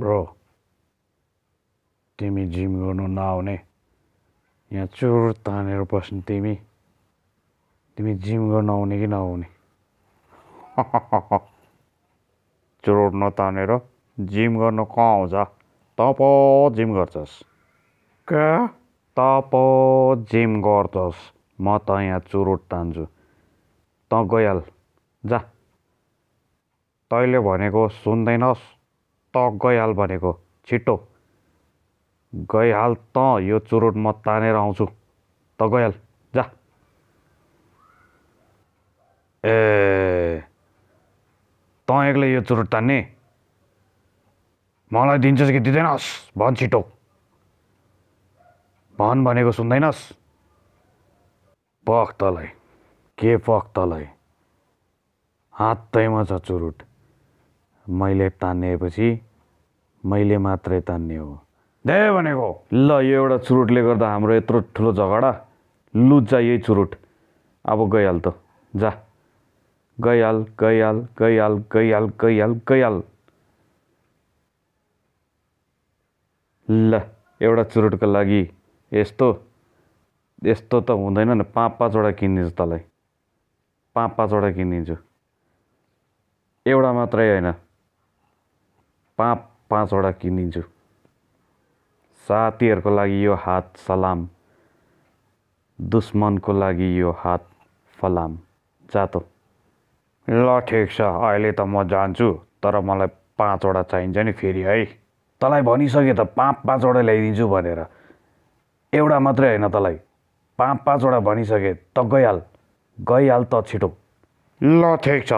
bro तिमी gym गर्नु नआउने यहाँ चुर तानेर बस्ने तिमी जिम गर्न आउने कि नआउने चुरोट नतानेर जिम गर्न कहाँ आउँछ त पो जिम गर्छस् क्या त पो जिम गर्छस् म त यहाँ चुरोट तान्छु त गइहाल जा तैँले भनेको सुन्दैनस् त गइहाल भनेको छिटो गइहाल त यो चुरोट म तानेर आउँछु त गइहाल जा ए त एक्लै यो चुरोट तान्ने मलाई दिन्छस् कि दिँदैनस् भन् छिटो भन् भनेको सुन्दैनस् पख तँलाई के पख तँलाई हातैमा छ चुरोट मैले तान्नेपछि मैले मात्रै तान्ने हो दे भनेको ल यो एउटा चुरोटले गर्दा हाम्रो यत्रो ठुलो झगडा लुच्चा यही चुरोट अब गइहाल त जा गइहाल गइहाल गइहाल गइहाल गइहाल गइहाल ल एउटा चुरोटको लागि यस्तो यस्तो त हुँदैन नि 5-5वटा किनिदिन्छु तँलाई 5-5वटा किनिदिन्छु एउटा मात्रै होइन 5-5वटा किनिदिन्छु साथीहरूको लागि यो हात सलाम दुश्मनको लागि यो हात फलाम जा त ल ठिक छ अहिले त म जान्छु तर मलाई 5वटा चाहिन्छ नि फेरि है तँलाई भनिसके त 5-5वटा ल्याइदिन्छु भनेर एउटा मात्रै होइन तँलाई 5-5वटा भनिसके त गइहाल गइहाल त छिटो ल ठिक छ